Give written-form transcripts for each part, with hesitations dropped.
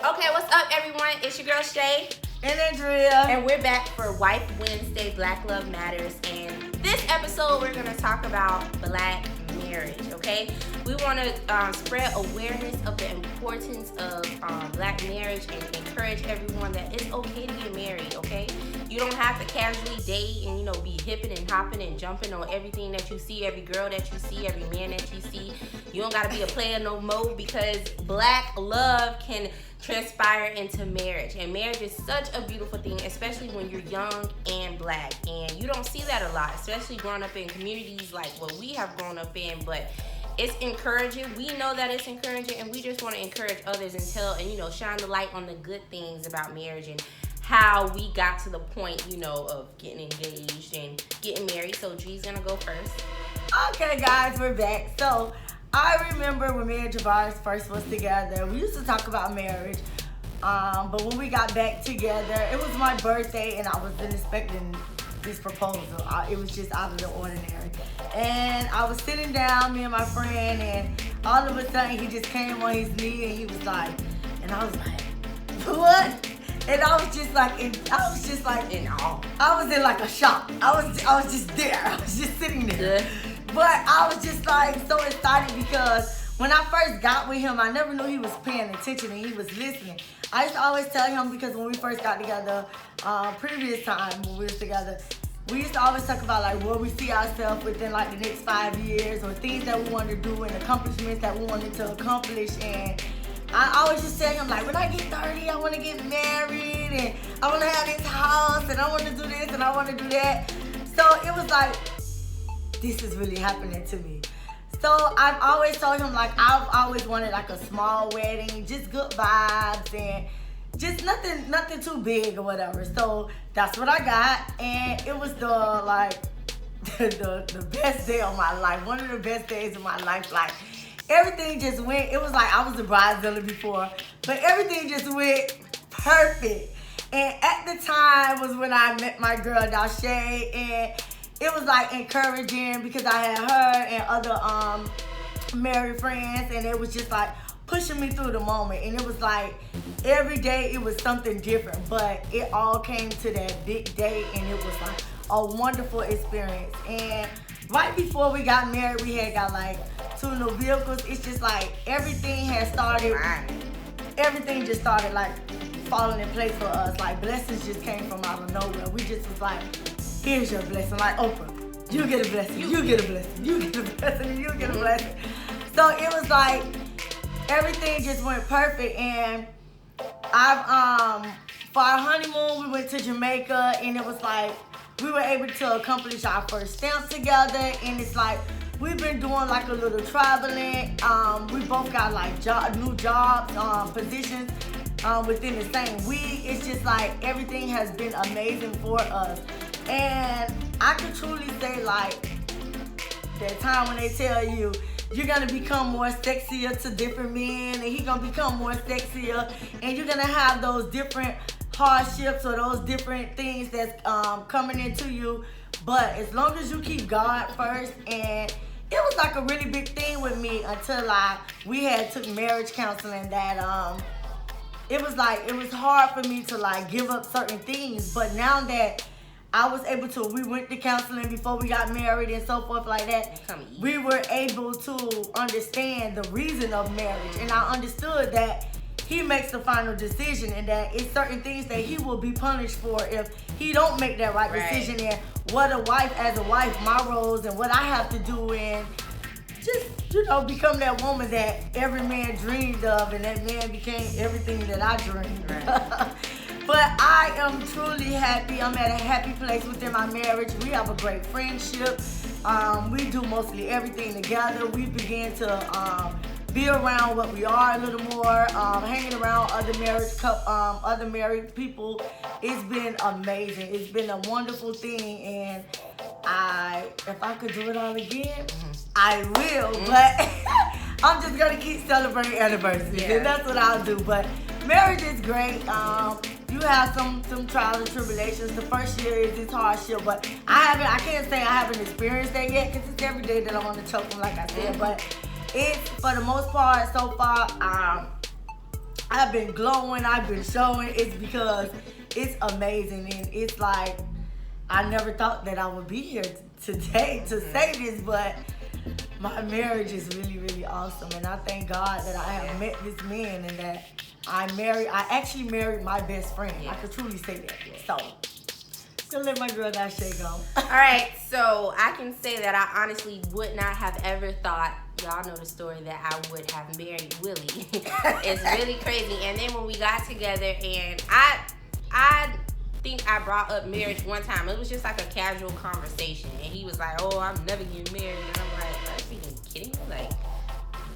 Okay, what's up, everyone? It's your girl Shay and Andrea, and we're back for Wife Wednesday. Black Love Matters, and this episode we're gonna talk about Black marriage. Okay, we want to spread awareness of the importance of Black marriage and encourage everyone that it's okay to get married. Okay, you don't have to casually date and be hipping and hopping and jumping on everything that you see, every girl that you see, every man that you see. You don't gotta be a player no more, because Black love can transpire into marriage, and marriage is such a beautiful thing, especially when you're young and Black, and you don't see that a lot, especially growing up in communities like what we have grown up in. But it's encouraging. We know that it's encouraging, and we just want to encourage others and tell and shine the light on the good things about marriage and how we got to the point of getting engaged and getting married. So G's gonna go first. Okay, guys, we're back. So I remember when me and Javaris first was together, we used to talk about marriage. But when we got back together, it was my birthday, and I wasn't expecting this proposal. It was just out of the ordinary. And I was sitting down, me and my friend, and all of a sudden he just came on his knee, and he was like, and I was like, what? And I was just like in awe. I was in like a shock. I was just there. I was just sitting there. Yeah. But I was just like so excited, because when I first got with him, I never knew he was paying attention and he was listening. I used to always tell him, because when we first got together, previous time when we was together, we used to always talk about like where we see ourselves within like the next 5 years, or things that we wanted to do and accomplishments that we wanted to accomplish. And I always just tell him, like, when I get 30, I want to get married, and I want to have this house, and I want to do this, and I want to do that. So it was like, this is really happening to me. So I've always told him, like, I've always wanted like a small wedding, just good vibes, and just nothing too big or whatever. So that's what I got, and it was the best day of my life, one of the best days of my life. Like, everything just went, it was like I was the bridezilla before, but everything just went perfect. And at the time was when I met my girl, Dashay, and it was like encouraging, because I had her and other married friends, and it was just like pushing me through the moment. And it was like every day it was something different, but it all came to that big day, and it was like a wonderful experience. And right before we got married, we had got like 2 new vehicles. It's just like everything had started. Everything just started like falling in place for us. Like, blessings just came from out of nowhere. We just was like, here's your blessing. Like, Oprah, you get a blessing, you get a blessing, you get a blessing, and you get a blessing. So it was like everything just went perfect. And for our honeymoon, we went to Jamaica, and it was like we were able to accomplish our first stamp together. And it's like we've been doing like a little traveling. We both got like new jobs, positions within the same week. It's just like everything has been amazing for us. And I can truly say, like, that time when they tell you you're gonna become more sexier to different men, and he gonna become more sexier, and you're gonna have those different hardships or those different things that's coming into you. But as long as you keep God first, and it was like a really big thing with me until we had took marriage counseling, that it was hard for me to like give up certain things. But now that I was able to, we went to counseling before we got married and so forth like that, we were able to understand the reason of marriage. And I understood that he makes the final decision, and that it's certain things that he will be punished for if he don't make that right decision. And what a wife, as a wife, my roles and what I have to do, and just, become that woman that every man dreamed of, and that man became everything that I dreamed. Right. But I am truly happy. I'm at a happy place within my marriage. We have a great friendship. We do mostly everything together. We began to be around what we are a little more, hanging around other married people. It's been amazing. It's been a wonderful thing, and if I could do it all again, I will. But I'm just gonna keep celebrating anniversaries, and that's what I'll do. But marriage is great. You have some trials and tribulations. The first year is this hardship, but I can't say I haven't experienced that yet, because it's every day that I want to choke them, like I said. But it's, for the most part, so far, I've been glowing, I've been showing. It's because it's amazing, and it's like I never thought that I would be here today to say this, but my marriage is really, really awesome, and I thank God that I have met this man and that I actually married my best friend. I could truly say that. So, gonna let my girl Dashay go. All right, so I can say that I honestly would not have ever thought, y'all know the story, that I would have married Willie. It's really crazy. And then when we got together, and I think I brought up marriage one time. It was just like a casual conversation, and he was like, "Oh, I'm never getting married," and I'm like, "Are you kidding me? Like,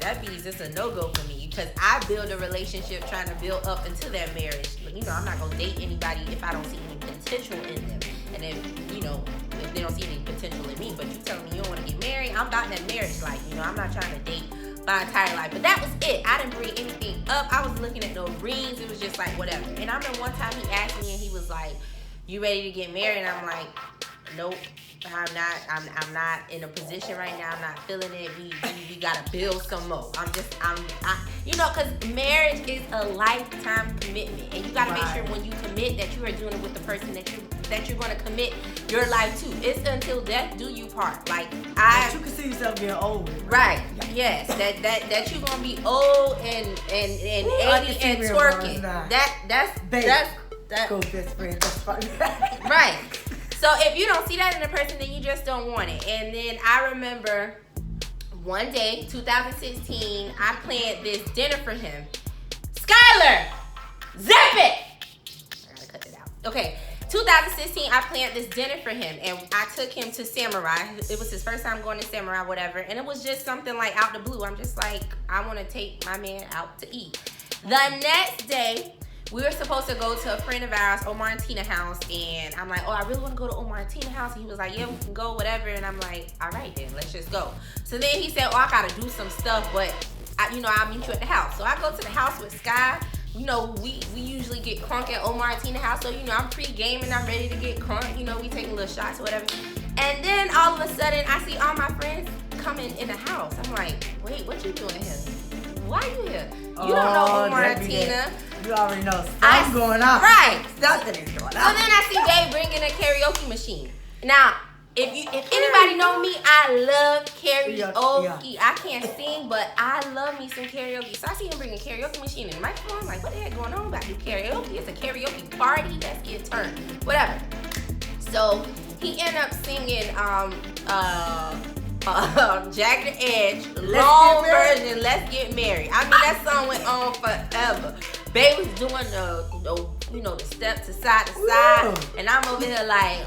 that means it's a no-go for me, because I build a relationship trying to build up into that marriage. You know, I'm not gonna date anybody if I don't see any potential in them, and if they don't see any potential in me. But you telling me you don't want to get married? I'm about that marriage life. You know, I'm not trying to date my entire life." But that was it. I didn't bring anything up. I was looking at no rings. It was just like whatever. And I remember one time he asked me, and he was like, "You ready to get married?" And I'm like, "Nope. I'm not. I'm not in a position right now. I'm not feeling it. We gotta build some more. Because marriage is a lifetime commitment, and you gotta make sure when you commit that you are doing it with the person that you're gonna commit your life to. It's until death do you part. Like you can see yourself getting old. Right. Yes. That you're gonna be old and 80 and twerking. That's go best friend. That's fine. Right. So if you don't see that in a person, then you just don't want it. And then I remember one day, 2016, I planned this dinner for him. Skylar, zip it! I gotta cut it out. Okay, 2016, I planned this dinner for him, and I took him to Samurai. It was his first time going to Samurai, whatever. And it was just something like out the blue. I'm just like, I want to take my man out to eat. The next day, we were supposed to go to a friend of ours, Omar and Tina house, and I'm like, "Oh, I really want to go to Omar and Tina house." And he was like, "Yeah, we can go, whatever." And I'm like, "All right, then, let's just go." So then he said, "Oh, I gotta do some stuff, but I'll meet you at the house." So I go to the house with Sky. You know, we usually get crunk at Omar and Tina house, so I'm pre-gaming, I'm ready to get crunk. We taking little shots or whatever. And then all of a sudden, I see all my friends coming in the house. I'm like, "Wait, what you doing here? Why you here? You don't know Omar and Tina." You already know something's going on. Right. Something is going on. So then I see Dave bringing a karaoke machine. Now, if anybody know me, I love karaoke. I can't sing, but I love me some karaoke. So I see him bringing a karaoke machine and a microphone. I'm like, what the heck going on about this karaoke? It's a karaoke party. Let's get turned. Whatever. So he ended up singing Jagged Edge, long version, Let's Get Married. I mean, that song went on forever. Babe was doing the step to side, and I'm over here like,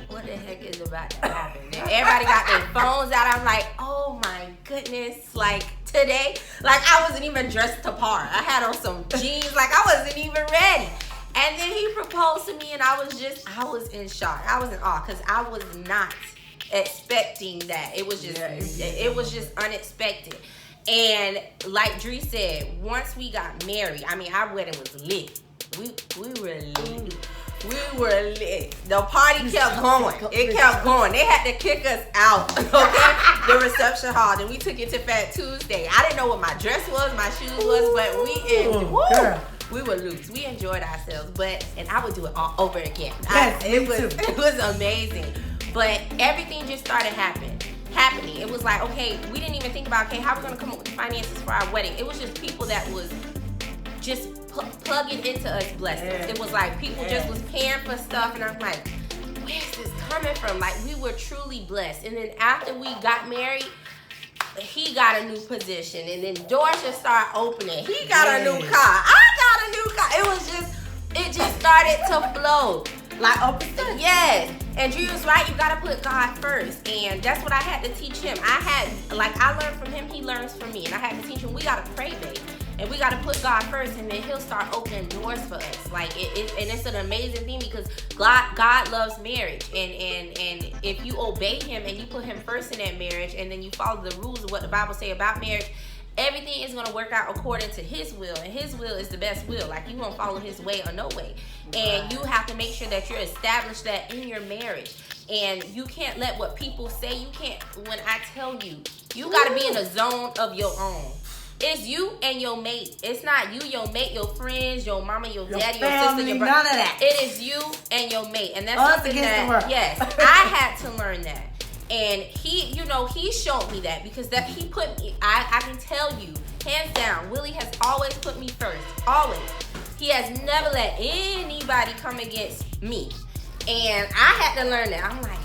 what the heck is about to happen? And everybody got their phones out. I'm like, oh my goodness, like today, like I wasn't even dressed to par. I had on some jeans, like I wasn't even ready. And then he proposed to me, and I was in shock. I was in awe, because I was not expecting that. It was just unexpected. And like Dree said, once we got married, I mean, our wedding was lit. We were lit. We were lit. The party kept going. It kept going. They had to kick us out, okay? The reception hall. Then we took it to Fat Tuesday. I didn't know what my dress was, my shoes was, but we were loose. We enjoyed ourselves, and I would do it all over again. It was amazing. But everything just started happening. It was like, okay, we didn't even think about, okay, how we're going to come up with the finances for our wedding. It was just people that was just plugging into us blessings. Yeah. It was like people just was paying for stuff, and I'm like, where's this coming from? Like, we were truly blessed. And then after we got married, he got a new position, and then doors just started opening. He got a new car. I got a new car. It just started to flow. Like open stuff. Yes. And Drew was right, you gotta put God first. And that's what I had to teach him. I learned from him, he learns from me. And I had to teach him, we gotta pray, babe. And we gotta put God first, and then he'll start opening doors for us. Like and it's an amazing thing, because God loves marriage. And if you obey him and you put him first in that marriage, and then you follow the rules of what the Bible say about marriage, everything is going to work out according to his will, and his will is the best will. Like, you won't follow his way or no way. And you have to make sure that you're established that in your marriage. And you can't let what people say, when I tell you, you got to be in a zone of your own. It's you and your mate. It's not you, your mate, your friends, your mama, your daddy, your family, sister, your brother. none of that. It is you and your mate, and that's Us something against that the world. yes, I had to learn that. And he, he showed me that because that he put me. I can tell you, hands down, Willie has always put me first. Always. He has never let anybody come against me, and I had to learn that. I'm like,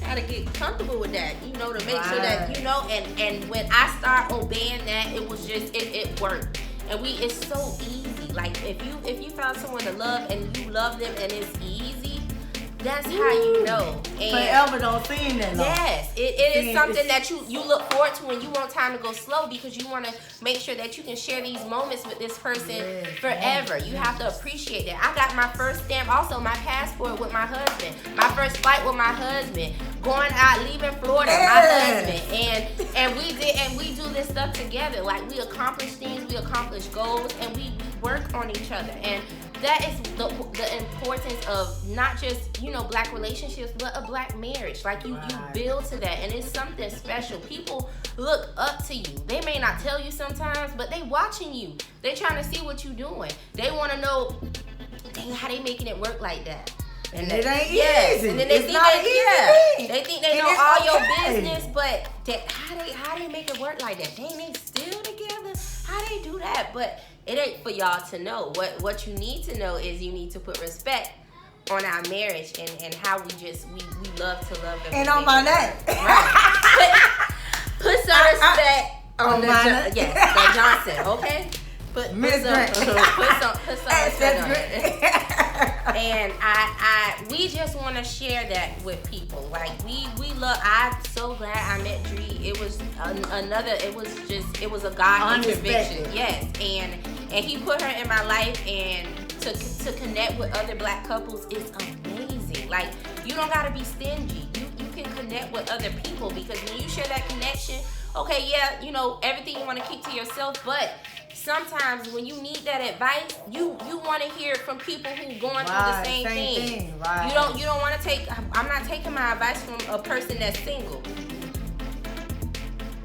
I gotta get comfortable with that, to make sure that, and when I start obeying that, it was just, it worked. And it's so easy. Like, if you found someone to love and you love them and it's easy, that's how you know. And forever don't seem that long. yes, it is something that you look forward to when you want time to go slow, because you want to make sure that you can share these moments with this person forever. You have to appreciate that. I got my first stamp, also my passport with my husband, my first flight with my husband, going out, leaving Florida, my husband, and we do this stuff together. Like, we accomplish things, we accomplish goals, and we work on each other. And that is the importance of not just, black relationships, but a black marriage. Like, you build to that, and it's something special. People look up to you. They may not tell you sometimes, but they watching you. They trying to see what you doing. They want to know, dang, how they making it work like that. And it ain't easy. And then they think they think they know all your business, but how they make it work like that? Dang, they still together? How they do that? But it ain't for y'all to know. What you need to know is you need to put respect on our marriage and how we love to love them. And on my name. Right. Put some respect on the Johnson, okay? Put some respect on it. And we just want to share that with people. Like, I'm so glad I met Dree. It was it was a God intervention. Yes, and he put her in my life, and to connect with other black couples is amazing. Like, you don't gotta be stingy. You can connect with other people, because when you share that connection, okay, yeah, everything you want to keep to yourself, but sometimes when you need that advice, you want to hear it from people who going through the same thing. Right. You don't want to take. I'm not taking my advice from a person that's single.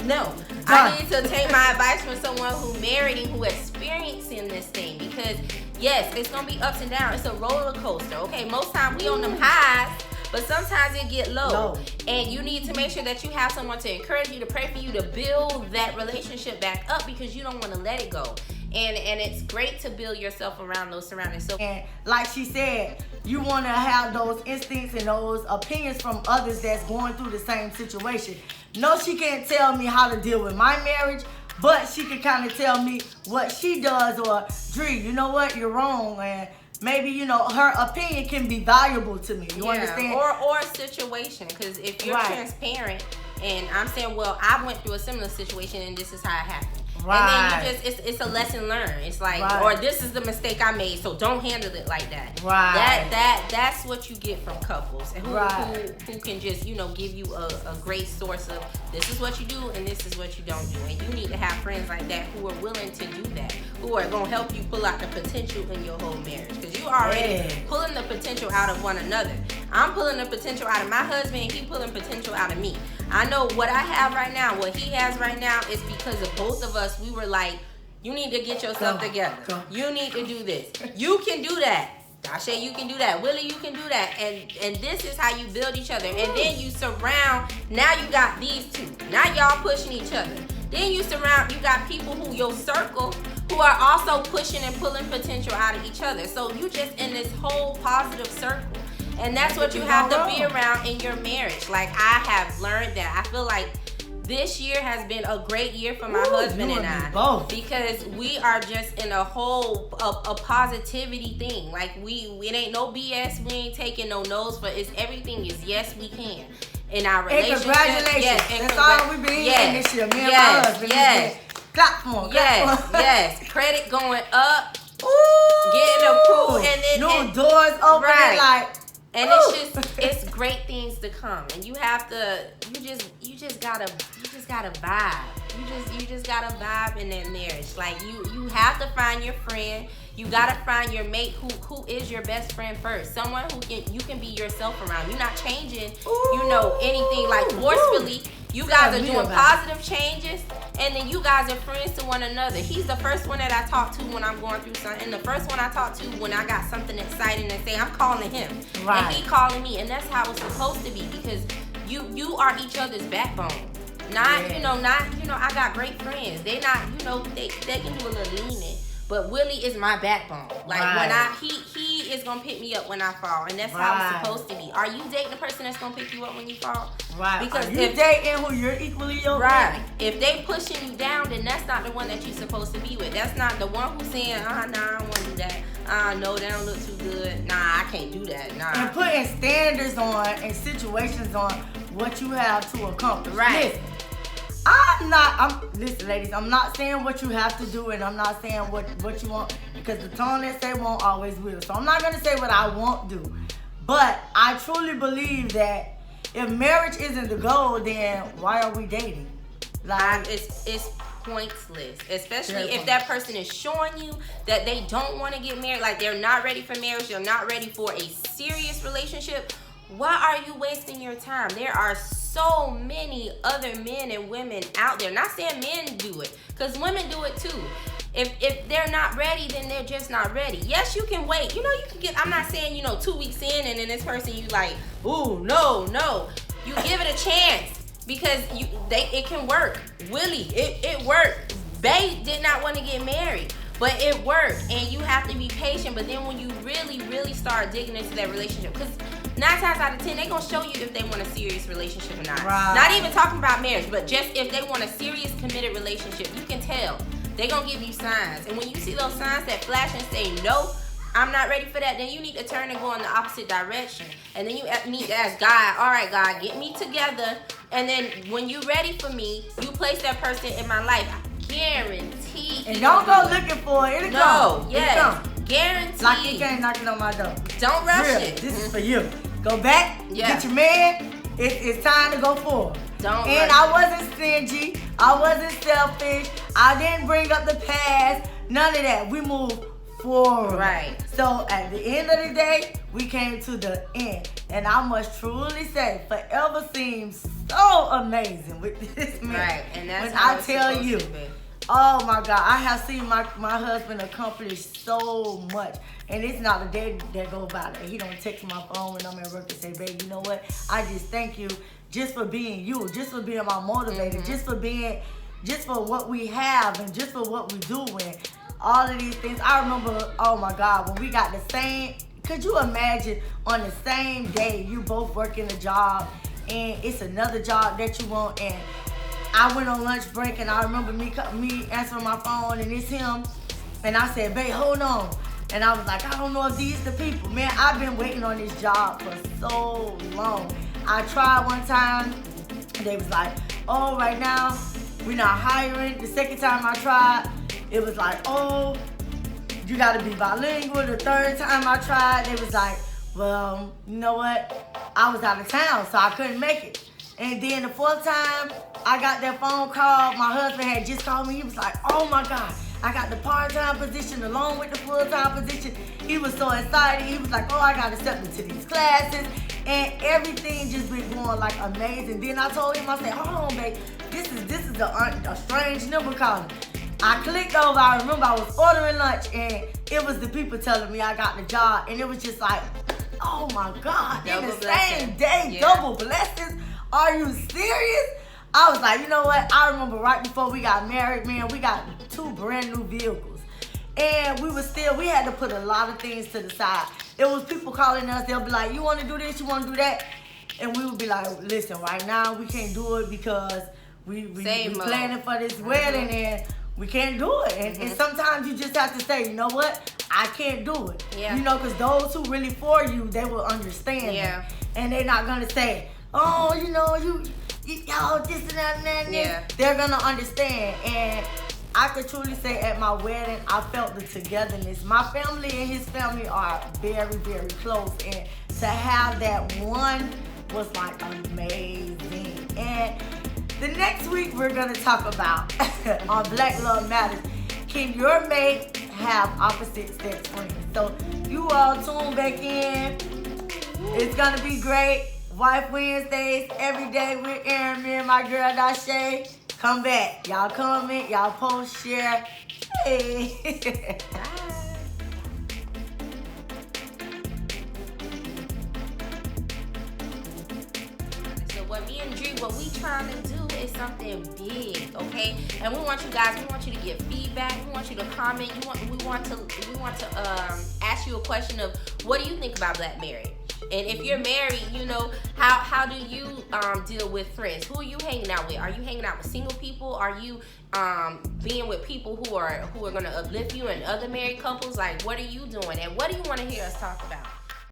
No, I need to take my advice from someone who married and who experiencing this thing, because yes, it's gonna be ups and downs. It's a roller coaster. Okay, most times we on them highs, but sometimes it get low. And you need to make sure that you have someone to encourage you, to pray for you, to build that relationship back up, because you don't want to let it go. And it's great to build yourself around those surroundings. So, and like she said, you want to have those instincts and those opinions from others that's going through the same situation. No, she can't tell me how to deal with my marriage, but she can kind of tell me what she does, or, Dree, you know what, you're wrong, and maybe, her opinion can be valuable to me. You understand? Or a situation, because if you're transparent, and I'm saying, well, I went through a similar situation and this is how it happened. Right. And then it's a lesson learned. It's like, or this is the mistake I made, so don't handle it like that. Right. That's what you get from couples, and who can just, give you a great source of, this is what you do and this is what you don't do. And you need to have friends like that who are willing to do that, who are gonna help you pull out the potential in your whole marriage, because you already pulling the potential out of one another. I'm pulling the potential out of my husband, and he pulling potential out of me. I know what I have right now, what he has right now, is because of both of us. We were like, you need to get yourself together. You need to do this. You can do that. Dasha, you can do that. Willie, you can do that. And this is how you build each other. And then you surround. Now you got these two. Now y'all pushing each other. Then you got people who, your circle, who are also pushing and pulling potential out of each other. So you just in this whole positive circle. And that's what you have to be around in your marriage. Like, I have learned that. I feel like this year has been a great year for my husband and I, both, because we are just in a whole a positivity thing. Like, it ain't no BS. We ain't taking no no's, but everything is yes, we can. In our relationship. And congratulations. That's all we've been in this year. Me and my husband. Clap for him. Yes. Credit going up. Ooh. Getting approved, and then new doors opening, like. And it's great things to come, and you have to, you just gotta vibe. You just gotta vibe in that marriage. Like, you have to find your friend. You gotta find your mate who is your best friend first. Someone who you can be yourself around. You're not changing, anything like forcefully. You guys are me doing about positive changes, and then you guys are friends to one another. He's the first one that I talk to when I'm going through something. The first one I talk to when I got something exciting to say. I'm calling him, Right. and he calling me, and that's how it's supposed to be, because you are each other's backbone. Not I got great friends. They not they can do a little leaning. But Willie is my backbone. Like Right. when he is gonna pick me up when I fall, and that's how it's supposed to be. Are you dating a person that's gonna pick you up when you fall? Right. Because Are you if dating who you're equally yoked right, with? if they pushing you down, then that's not the one that you're supposed to be with. That's not the one who's saying, nah, I don't want to do that. No, they don't look too good. Nah, I can't do that. Nah. And putting standards on and situations on what you have to accomplish. Right. Listen, listen, ladies, I'm not saying what you have to do, and I'm not saying what you want, because the tone that say won't always will. So I'm not gonna say what I won't do. But I truly believe that if marriage isn't the goal, then why are we dating? Like, it's pointless, especially Very if that person is showing you that they don't want to get married, like they're not ready for marriage, they're not ready for a serious relationship. Why are you wasting your time? There are so many other men and women out there. Not saying men do it, because women do it too. If they're not ready, then they're just not ready. Yes, you can wait. You can get, I'm not saying, 2 weeks in and then this person you like, ooh, no. You give it a chance, because it can work. Willie, it worked. Bae did not want to get married, but it worked, and you have to be patient. But then when you really, really start digging into that relationship, because 9 times out of 10, they're going to show you if they want a serious relationship or not. Right. Not even talking about marriage, but just if they want a serious, committed relationship. You can tell. They're going to give you signs. And when you see those signs that flash and say, no, I'm not ready for that, then you need to turn and go in the opposite direction. And then you need to ask God, all right, God, get me together. And then when you're ready for me, you place that person in my life. I guarantee. and don't go looking for it. It'll come. It'll Yes. come. Guarantee. Like you came knocking on my door. Don't rush Really, it. this is for you. Go back, Yeah. get your man. It's time to go forward. Don't And rush I wasn't stingy. I wasn't selfish. I didn't bring up the past. None of that. We moved forward. Right. So at the end of the day, we came to the end. And I must truly say, forever seems so amazing with this man. Right, and that's when how I it's tell supposed you. to be. Oh my God, I have seen my husband accomplish so much. And it's not a day that goes by that he don't text my phone when I'm at work and say, babe, you know what? I just thank you just for being you, just for being my motivator, just for what we have and just for what we do and all of these things. I remember, oh my God, when we got the same, could you imagine on the same day you both working a job and it's another job that you want, and I went on lunch break and I remember me answering my phone and it's him, and I said, babe, hold on. And I was like, I don't know if these the people. Man, I've been waiting on this job for so long. I tried one time, they was like, oh, right now, we're not hiring. The second time I tried, it was like, oh, you gotta be bilingual. The third time I tried, they was like, well, you know what? I was out of town, so I couldn't make it. And then the fourth time, I got that phone call. My husband had just called me. He was like, oh my God, I got the part-time position along with the full-time position. He was so excited. He was like, oh, I got accepted to these classes. And everything just been going like amazing. Then I told him, I said, hold on, babe. This is a strange number calling. I clicked over. I remember I was ordering lunch, and it was the people telling me I got the job. And it was just like, oh my God, in the same day, double blessings. Are you serious? I was like, you know what? I remember right before we got married, man, we got 2 brand new vehicles. And we had to put a lot of things to the side. There was people calling us, they'll be like, you want to do this, you want to do that? And we would be like, listen, right now we can't do it because we planning for this wedding and we can't do it. And sometimes you just have to say, you know what? I can't do it. Yeah. You know, because those who really for you, they will understand. Yeah. And they're not going to say, oh, you know, you this and that and that. And Yeah. They're going to understand. And I could truly say at my wedding, I felt the togetherness. My family and his family are very, very close. And to have that one was like amazing. And the next week we're going to talk about, on Black Love Matters, can your mate have opposite sex friends? So you all tune back in. It's going to be great. Wife Wednesdays every day with Aaron, me and my girl Dashay. Come back. Y'all comment, y'all post, share. Hey. Bye. So what me and Dree, what we trying to do is something big, okay? And we want you guys, we want you to give feedback. We want you to comment. We want to ask you a question of what do you think about black marriage? And if you're married, you know, how do you deal with friends? Who are you hanging out with? Are you hanging out with single people? Are you being with people who are gonna uplift you and other married couples? Like, what are you doing? And what do you want to hear us talk about?